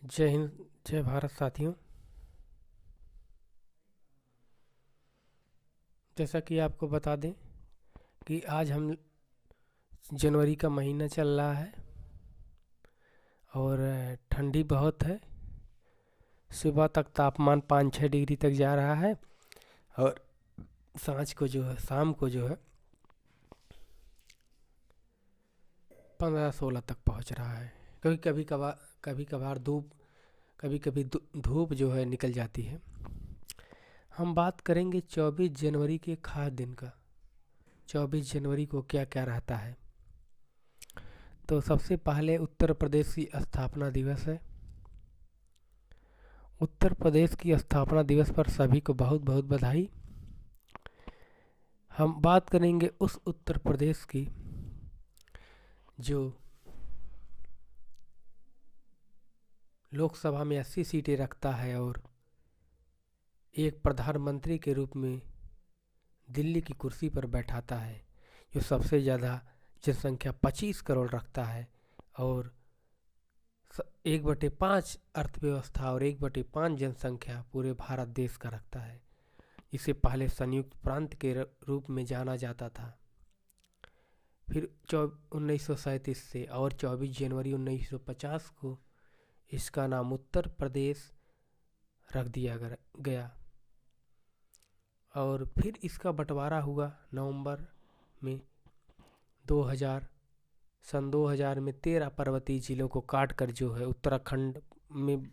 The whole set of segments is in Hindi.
जय हिंद। जय भारत साथियों। जैसा कि आपको बता दें कि आज हम जनवरी का महीना चल रहा है और ठंडी बहुत है। सुबह तक तापमान 5-6 डिग्री तक जा रहा है और शाम को जो है 15-16 तक पहुंच रहा है। कभी कभार धूप जो है निकल जाती है। हम बात करेंगे 24 जनवरी के खास दिन का। 24 जनवरी को क्या क्या रहता है। तो सबसे पहले उत्तर प्रदेश की स्थापना दिवस है। उत्तर प्रदेश की स्थापना दिवस पर सभी को बहुत बहुत बधाई। हम बात करेंगे उस उत्तर प्रदेश की जो लोकसभा में 80 सीटें रखता है और एक प्रधानमंत्री के रूप में दिल्ली की कुर्सी पर बैठाता है, जो सबसे ज़्यादा जनसंख्या 25 करोड़ रखता है और 1/5 अर्थव्यवस्था और 1/5 जनसंख्या पूरे भारत देश का रखता है। इसे पहले संयुक्त प्रांत के रूप में जाना जाता था। फिर 1937 से और 24 जनवरी 1950 को इसका नाम उत्तर प्रदेश रख दिया गया और फिर इसका बंटवारा हुआ नवंबर में 2000 में 13 पर्वतीय जिलों को काट कर जो है उत्तराखंड में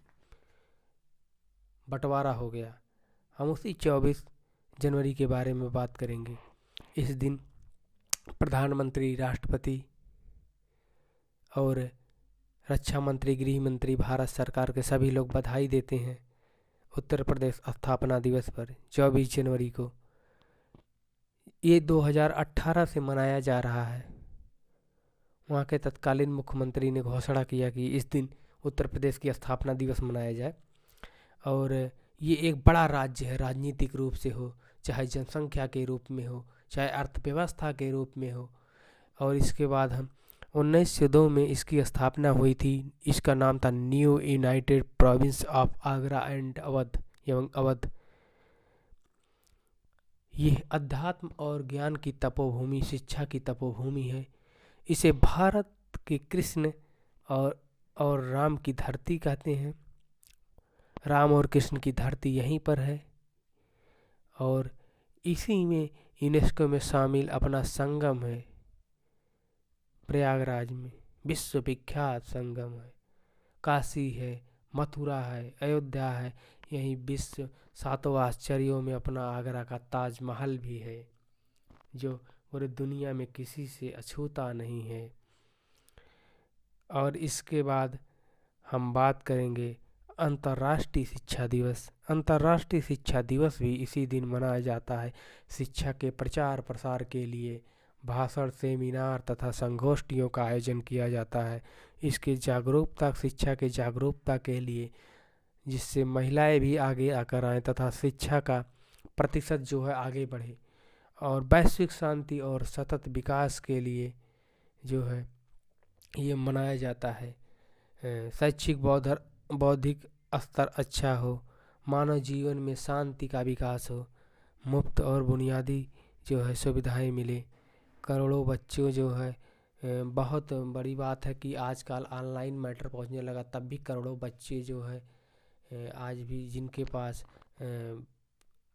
बंटवारा हो गया। हम उसी 24 जनवरी के बारे में बात करेंगे। इस दिन प्रधानमंत्री, राष्ट्रपति और रक्षा मंत्री, गृह मंत्री, भारत सरकार के सभी लोग बधाई देते हैं उत्तर प्रदेश स्थापना दिवस पर 24 जनवरी को। ये 2018 से मनाया जा रहा है। वहाँ के तत्कालीन मुख्यमंत्री ने घोषणा किया कि इस दिन उत्तर प्रदेश की स्थापना दिवस मनाया जाए और ये एक बड़ा राज्य है, राजनीतिक रूप से हो, चाहे जनसंख्या के रूप में हो, चाहे अर्थव्यवस्था के रूप में हो। और इसके बाद हम 1902 में इसकी स्थापना हुई थी। इसका नाम था new United province of Agra and Awadh. ये अध्यात्म और ज्ञान की तपोभूमि, शिक्षा की तपोभूमि है। इसे भारत के कृष्ण और राम की धरती कहते हैं। राम और कृष्ण की धरती यहीं पर है और इसी में यूनेस्को में शामिल अपना संगम है। प्रयागराज में विश्व विख्यात संगम है। काशी है, मथुरा है, अयोध्या है। यहीं विश्व 7 आश्चर्यों में अपना आगरा का ताजमहल भी है, जो पूरी दुनिया में किसी से अछूता नहीं है। और इसके बाद हम बात करेंगे अंतर्राष्ट्रीय शिक्षा दिवस। अंतर्राष्ट्रीय शिक्षा दिवस भी इसी दिन मनाया जाता है। शिक्षा के प्रचार प्रसार के लिए भाषण, सेमिनार तथा संगोष्ठियों का आयोजन किया जाता है। इसके शिक्षा के जागरूकता के लिए, जिससे महिलाएं भी आगे आकर आएँ तथा शिक्षा का प्रतिशत जो है आगे बढ़े और वैश्विक शांति और सतत विकास के लिए जो है ये मनाया जाता है। शैक्षिक बौद्धिक स्तर अच्छा हो, मानव जीवन में शांति का विकास हो, मुफ्त और बुनियादी जो है सुविधाएं मिले। करोड़ों बच्चों जो है बहुत बड़ी बात है कि आजकल ऑनलाइन मैटर पहुंचने लगा, तब भी करोड़ों बच्चे जो है आज भी जिनके पास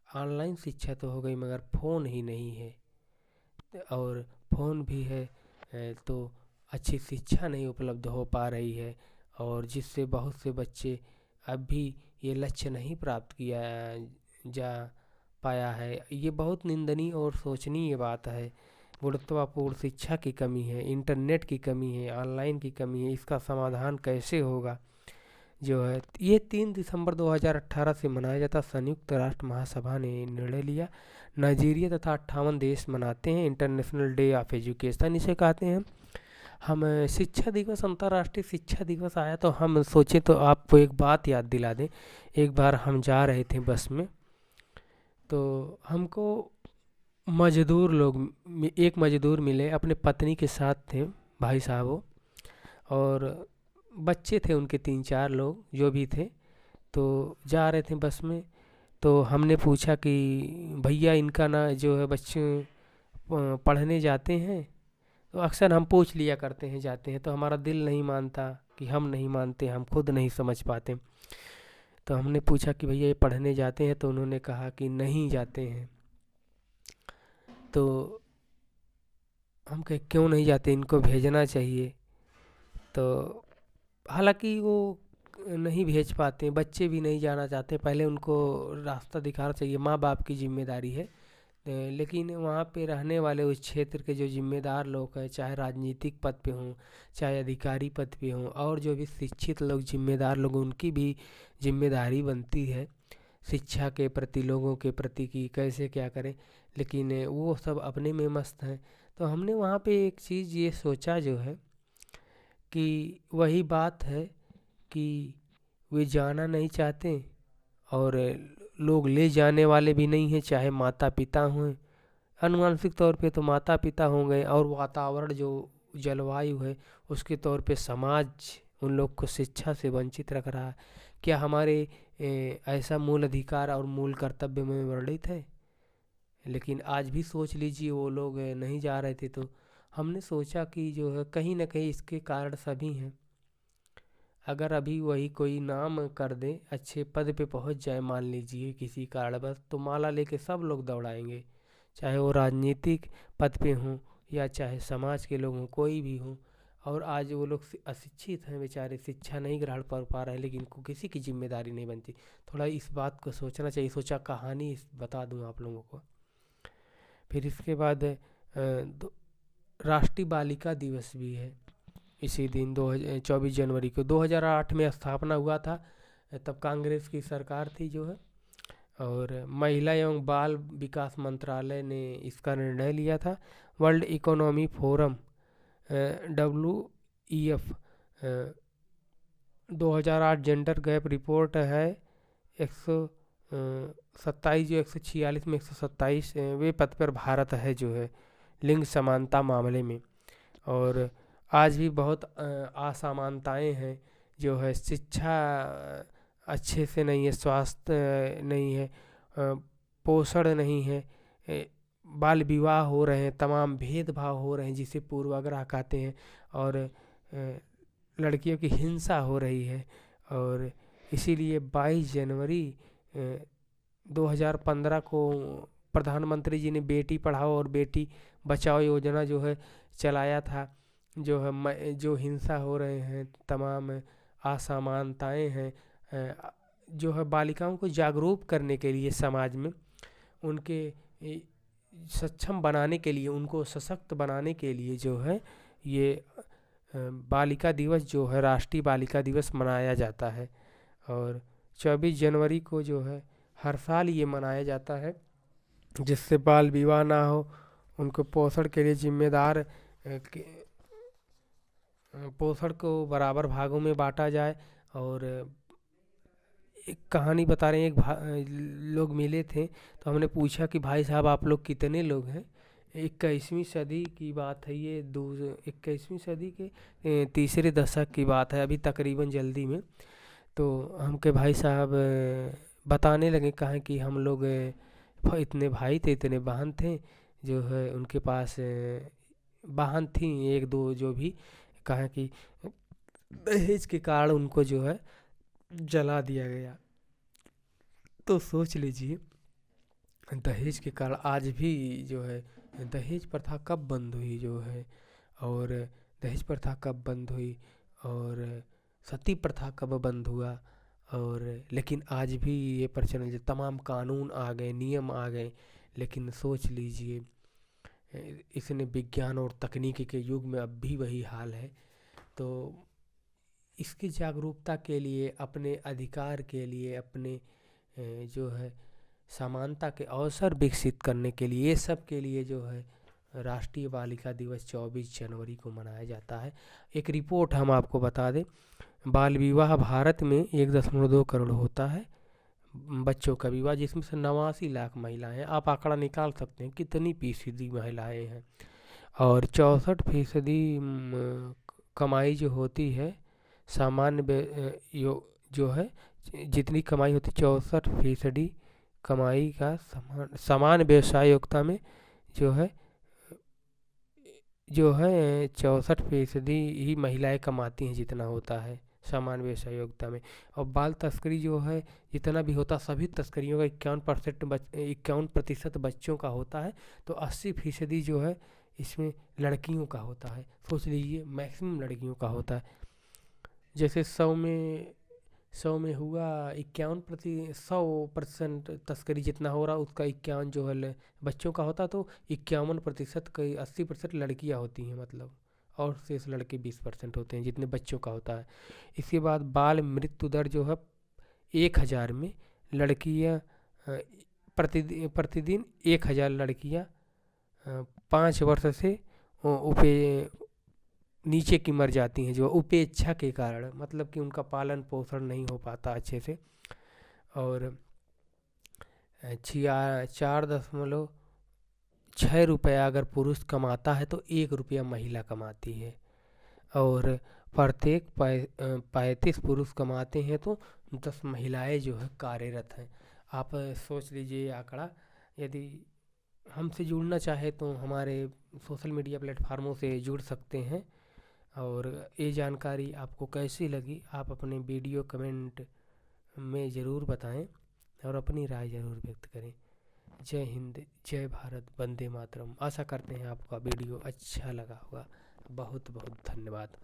ऑनलाइन शिक्षा तो हो गई मगर फ़ोन ही नहीं है, और फ़ोन भी है तो अच्छी शिक्षा नहीं उपलब्ध हो पा रही है और जिससे बहुत से बच्चे अब भी ये लक्ष्य नहीं प्राप्त किया जा पाया है। ये बहुत निंदनीय और सोचनीय बात है। गुणवत्तापूर्ण शिक्षा की कमी है, इंटरनेट की कमी है, ऑनलाइन की कमी है। इसका समाधान कैसे होगा जो है ये 3 दिसंबर 2018 से मनाया जाता। संयुक्त राष्ट्र महासभा ने निर्णय लिया। नाइजीरिया तथा 58 देश मनाते हैं इंटरनेशनल डे ऑफ एजुकेशन इसे कहते हैं। हम शिक्षा दिवस, अंतर्राष्ट्रीय शिक्षा दिवस आया तो हम सोचे तो आपको एक बात याद दिला दें। एक बार हम जा रहे थे बस में, तो हमको एक मज़दूर मिले, अपने पत्नी के साथ थे भाई साहब वो, और बच्चे थे उनके 3-4 लोग जो भी थे, तो जा रहे थे बस में। तो हमने पूछा कि भैया इनका ना जो है बच्चे पढ़ने जाते हैं। तो अक्सर हम पूछ लिया करते हैं जाते हैं, तो हमारा दिल नहीं मानता कि हम नहीं मानते, हम खुद नहीं समझ पाते। तो हमने पूछा कि भैया ये पढ़ने जाते हैं, तो उन्होंने कहा कि नहीं जाते हैं। तो हम कहे क्यों नहीं जाते, इनको भेजना चाहिए। तो हालांकि वो नहीं भेज पाते, बच्चे भी नहीं जाना चाहते, पहले उनको रास्ता दिखाना चाहिए, माँ बाप की जिम्मेदारी है। लेकिन वहाँ पे रहने वाले उस क्षेत्र के जो जिम्मेदार लोग हैं, चाहे राजनीतिक पद पे हों, चाहे अधिकारी पद पे हों, और जो भी शिक्षित लोग जिम्मेदार लोग, उनकी भी जिम्मेदारी बनती है शिक्षा के प्रति, लोगों के प्रति कि कैसे क्या करें। लेकिन वो सब अपने में मस्त हैं। तो हमने वहाँ पे एक चीज़ ये सोचा जो है कि वही बात है कि वे जाना नहीं चाहते और लोग ले जाने वाले भी नहीं हैं, चाहे माता पिता हों। अनुवांशिक तौर पे तो माता पिता होंगे, और वातावरण जो जलवायु है उसके तौर पे समाज उन लोग को शिक्षा से वंचित रख रहा है। क्या हमारे ऐसा मूल अधिकार और मूल कर्तव्य में वर्णित है? लेकिन आज भी सोच लीजिए, वो लोग नहीं जा रहे थे। तो हमने सोचा कि जो है कहीं ना कहीं इसके कारण सभी हैं। अगर अभी वही कोई नाम कर दे, अच्छे पद पे पहुंच जाए मान लीजिए किसी कारणवश, तो माला लेके सब लोग दौड़ाएंगे, चाहे वो राजनीतिक पद पे हों या चाहे समाज के लोग हों, कोई भी हो। और आज वो लोग अशिक्षित हैं बेचारे, शिक्षा नहीं ग्रहण कर पा रहे हैं, लेकिन किसी की जिम्मेदारी नहीं बनती। थोड़ा इस बात को सोचना चाहिए। सोचा कहानी बता दूं आप लोगों को। फिर इसके बाद राष्ट्रीय बालिका दिवस भी है इसी दिन, 24 जनवरी को। 2008 में स्थापना हुआ था, तब कांग्रेस की सरकार थी जो है, और महिला एवं बाल विकास मंत्रालय ने इसका निर्णय लिया था। World economy forum WEF 2008 gender gap report है 127, जो 146 में 127 वे पद पर भारत है जो है लिंग समानता मामले में। और आज भी बहुत असमानताएं हैं जो है, शिक्षा अच्छे से नहीं है, स्वास्थ्य नहीं है, पोषण नहीं है, बाल विवाह हो रहे हैं, तमाम भेदभाव हो रहे हैं जिसे पूर्वाग्रह कहते हैं, और लड़कियों की हिंसा हो रही है। और इसीलिए 22 जनवरी 2015 को प्रधानमंत्री जी ने बेटी पढ़ाओ और बेटी बचाओ योजना जो है चलाया था। जो है जो हिंसा हो रहे हैं, तमाम असमानताएं हैं, जो है बालिकाओं को जागरूक करने के लिए, समाज में उनके सक्षम बनाने के लिए, उनको सशक्त बनाने के लिए जो है ये बालिका दिवस जो है, राष्ट्रीय बालिका दिवस मनाया जाता है। और 24 जनवरी को जो है हर साल ये मनाया जाता है, जिससे बाल विवाह ना हो, उनको पोषण के लिए जिम्मेदार, पोषण को बराबर भागों में बांटा जाए। और एक कहानी बता रहे हैं, एक लोग मिले थे, तो हमने पूछा कि भाई साहब आप लोग कितने लोग हैं? 21वीं सदी की बात है ये, 21वीं सदी के तीसरे दशक की बात है, अभी तकरीबन जल्दी में। तो हम के भाई साहब बताने लगे, कहा कि हम लोग इतने भाई थे, इतने बहन थे, जो है उनके पास बहन थी 1-2 जो भी, कहा कि दहेज के कारण उनको जो है जला दिया गया। तो सोच लीजिए, दहेज के कारण आज भी जो है दहेज प्रथा कब बंद हुई जो है, और दहेज प्रथा कब बंद हुई, और सती प्रथा कब बंद हुआ। और लेकिन आज भी ये प्रचलन, तमाम कानून आ गए, नियम आ गए, लेकिन सोच लीजिए इसने विज्ञान और तकनीकी के युग में अब भी वही हाल है। तो इसकी जागरूकता के लिए, अपने अधिकार के लिए, अपने जो है समानता के अवसर विकसित करने के लिए, ये सब के लिए जो है राष्ट्रीय बालिका दिवस 24 जनवरी को मनाया जाता है। एक रिपोर्ट हम आपको बता दें, बाल विवाह भारत में 1.2 करोड़ होता है बच्चों का विवाह, जिसमें से 89 लाख महिलाएं हैं। आप आंकड़ा निकाल सकते हैं कितनी फीसदी महिलाएं हैं। और 64% कमाई जो होती है जो है जितनी कमाई होती 64% कमाई का समान व्यवसाय योग्यता में जो है 64% ही महिलाएं कमाती हैं जितना होता है समान व्यवसाय योग्यता में। और बाल तस्करी जो है जितना भी होता सभी तस्करियों का 51% बच्चों का होता है, तो 80% जो है इसमें लड़कियों का होता है। सोच लीजिए मैक्सिमम लड़कियों का होता है। जैसे 100 में हुआ 100% तस्करी जितना हो रहा उसका 51 जो है बच्चों का होता, तो 51% कई 80% लड़कियां होती हैं मतलब, और शेष लड़के 20% होते हैं जितने बच्चों का होता है। इसके बाद बाल मृत्यु दर जो है 1000 में लड़कियां प्रतिदिन 1000 लड़कियां 5 वर्ष से उपे नीचे की मर जाती हैं, जो उपेक्षा के कारण, मतलब कि उनका पालन पोषण नहीं हो पाता अच्छे से। और 4.6 रुपया अगर पुरुष कमाता है तो 1 रुपया महिला कमाती है, और प्रत्येक 35 पुरुष कमाते हैं तो 10 महिलाएं जो है कार्यरत हैं। आप सोच लीजिए ये आंकड़ा। यदि हमसे जुड़ना चाहे तो हमारे सोशल मीडिया प्लेटफार्मों से जुड़ सकते हैं। और ये जानकारी आपको कैसी लगी आप अपने वीडियो कमेंट में ज़रूर बताएं और अपनी राय ज़रूर व्यक्त करें। जय हिंद, जय भारत, वंदे मातरम। आशा करते हैं आपका वीडियो अच्छा लगा होगा। बहुत बहुत धन्यवाद।